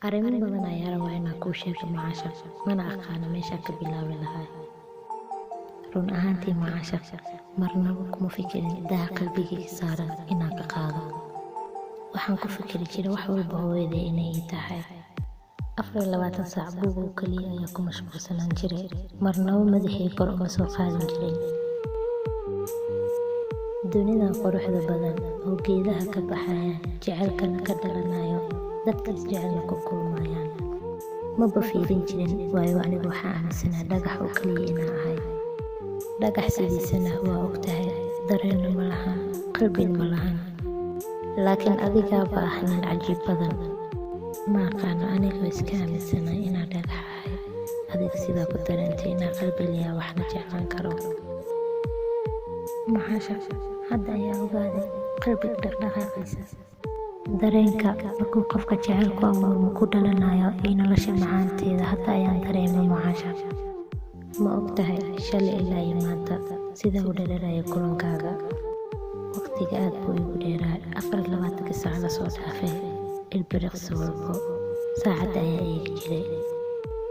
arrimo badan ayaa rabaa inaan kuu sheego macaasha, mana aqaana meeshaan ka bilaabi lahaa. run ahaantii macaasha, marnaba kuma fikirin daha qalbigayga saaran inaan ka qaado. waxaan ku fikiri jiray wax walba hooyaday inay ii tahay. 24 saac buug oo kaliya ayaa ku mashquulsanaan jiray, marnaba madaxay kor uma soo qaadin jirin. dunidan quruxda badan oo geedaha ka baxaya, jecelkana ka dhalanayo, dadka isjecelna ku kulmayaan, maba fiirin jirin. waayo anigu waxaa aaminsanaa dhagax oo kaliya inaan ahay. dhagax sidiisana waa ogtahay, dareenna ma lahan, qalbina ma lahan. laakiin adigaaba ah nin cajiib badan. ma aqaano anigoo iska aaminsanaa inaan dhagax ahay, adiga sidaa ku dareentay inaan qalbi leeyahay waxna jeclaan karo. macaasha, hadda ayaa ogaaday qalbiga dhaqdhaqaaqiisa. dareenka markuu qofka jecelku abuurmo ku dhalanayo iyo nolosha macaanteeda hadda ayaan dareemay macaasha. ma ogtahay shalay ilaa iyo maanta sida u dhereeraya kulankaaga. waqtiga aad buu igu dheeraa, 24 saac la soo dhaafay. ilbiriqsi walbo saacadda ayaa eegi jiray.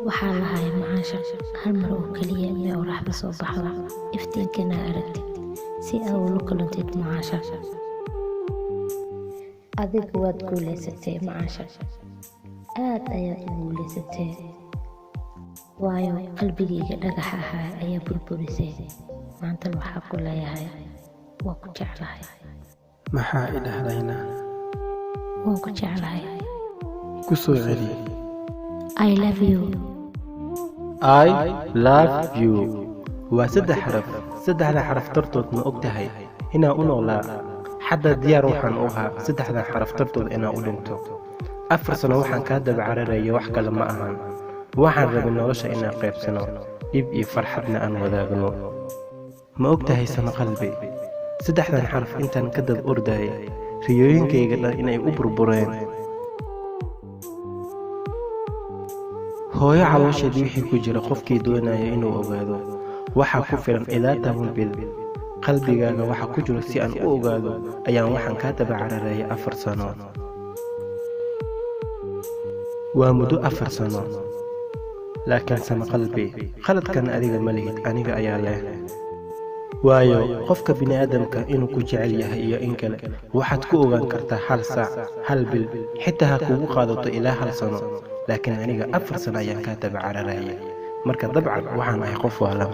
waxaa lahay macaasha, hal mar oo keliya mee oraxda soo baxda, iftiinkana aragtid si aa ula kulantid macaasha. adigu waad guulaysatay macaasha, aad ayaad u guulaysatay. waayo qalbigayga dhagaxa ahaa ayaa burburisay. maanta waxaa ku leeyahay waan ku jeclahay. maxaa i dhahdayna? waan ku jeclahay. ku soo celi. I love you. I love you waa 3 xaraf. 3da xaraf tartood ma ogtahay inaan u noolaa. xataa diyaar waxaan u ahaa 3da xaraf tartood inaan u dhinto. 4 sano waxaan kaa daba cararaya, wax kale ma ahan. waxaan rabay nolosha inaan qaybsano, dhib iyo farxadna aan wadaagno. ma ogtahay sama qalbi, 3dan xaraf intaan ka daba ordayay, riyooyinkayga dhan inay u burbureen. hooyo caloosheed wixii ku jira qofkii doonaya inuu ogaado waxaa ku filan ilaa 10 bil. qalbigaaga waxa ku jiro si aan u ogaado ayaan waxaan kaa daba cararaya 4 sano. waa muddo 4 sano. laakiin sama qalbi, qaladkan adiga ma lihid, aniga ayaa leh. waayo qofka bini'aadamka inuu ku jecel yahay iyo in kale waxaad ku ogaan kartaa 1 saac, 1 bil, xitaa ha kugu qaadato ilaa 1 sano. laakiin aniga 4 sano ayaan kaa daba cararaya. marka dabcan waxaan ahay qof waalan.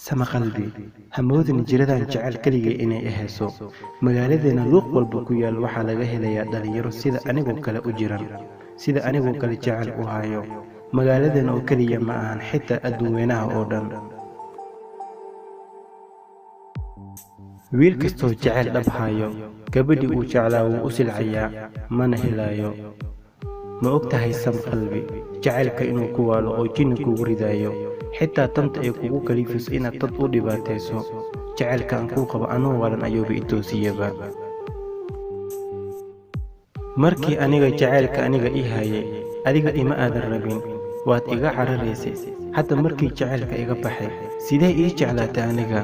sama qalbi, ha moodin jiradan jecel keligay inay ahayso. magaaladeena luuq walba ku yaal waxaa laga helayaa dhalinyaro sida anigoo kale u jiran, sida anigoo kale jecel u hayo. magaaladeena oo keliya ma ahan, xitaa adduunweynaha oo dhan. wiil kastoo jecel dhab hayo, gabadhii uu jeclaa wuu u silcayaa, mana helayo. ma ogtahay sama qalbi, jecelka inuu ku waalo oo jinni kugu ridayo, xitaa tanta ay kugu kalifiso inaad dad u dhibaatayso. jecelka aan kuu qabo anoo waalan ayuuba i toosiyaba. markii aniga jecelka aniga ii hayay, adiga ima aadan rabin, waad iga cararaysay. hadda markii jecelka iga baxay, sidee ii jeclaatay aniga?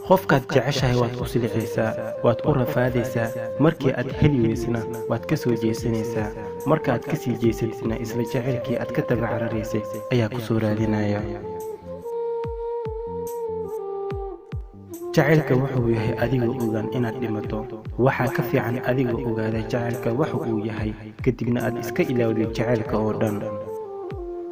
qofkaad jeceshahay waad u silicaysaa, waad u rafaadaysaa. markii aad heli weysna waad ka soo jeesanaysaa. markaaad ka sii jeesatidna isla jecelkii aad ka daba cararaysay ayaa ku soo raadinaya. jecelka wuxuu yahay adigoo ogaan inaad dhimato. waxaa ka fiican adigoo ogaada jecelka waxa uu yahay, kadibna aad iska ilaawday jecelka oo dhan.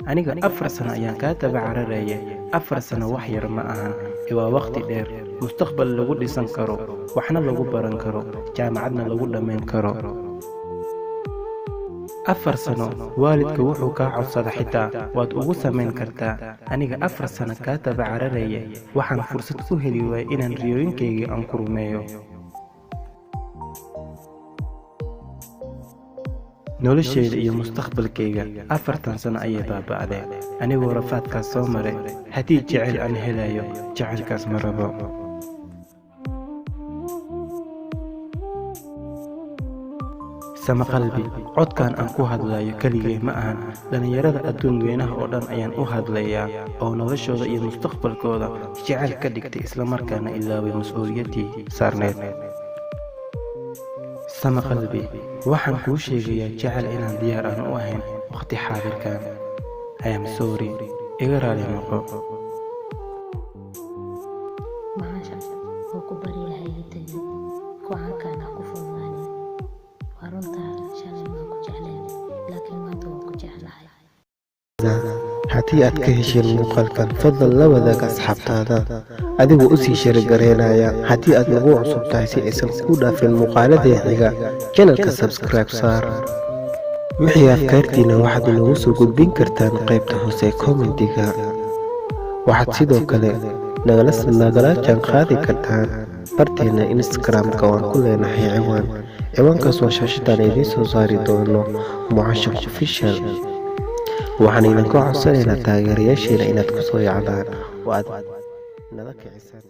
aniga 4 sano ayaan kaa daba cararaya. 4 sano wax yar ma ahan, waa waqti dheer. mustaqbal lagu dhisan karo, waxna lagu baran karo, jaamacadna lagu dhammayn karo. 4 sano waalidka wuxuu kaa codsada xitaa waad ugu samayn kartaa. aniga 4 sano kaa daba cararaya, waxaan fursad u heli waayay inaan riyooyinkaygii aan ku rumeeyo. noloshayda iyo mustaqbalkayga 4 sano ayay baaba'day, anigoo rafaadkaas soo maray. haddii jecel aan helayo, jecelkaas ma rabo. sama qalbi codkan aan ku hadlayo keligay ma ahan dhalinyarada adduun weynaha oo dhan ayaan u hadlayaa oo noloshooda iyo mustaqbalkooda jecel ka dhigtay islamarkaana ilaaway mas-uuliyaddii saarneed. sama qalbi waxaan kuu sheegayaa jecel inaan diyaar aan u ahayn waqti xaadirkan. I am sorry, iga raali noqo. Maasha oo ku baryahay tagi kuwaankaana ku fududaan warunta shalay ma ku jecleen laakiin maanta waan ku jeclahay. haddii aad ka hesheen muuqaalkan fadlan la wadaag asxaabtaada adigoo u sii sharigareynaya. haddii aad nagu cusub tahay si aysan ku dhaafin muuqaaladee xiga channelka subscribe saar. wixii afkaartiina waxaad inagu soo gudbin kartaan qaybta hoose commentiga. waxaad sidoo kale nagala jaanqaadi kartaan barteena Instagram-ka waan ku leenahay ciwaankaas waa shaashadaan idiin soo saari doono Mucaashaq Official. waxaan idinka codsanaynaa taageerayaasheena inaad ku soo yacdaan oo aad nala kicisaan.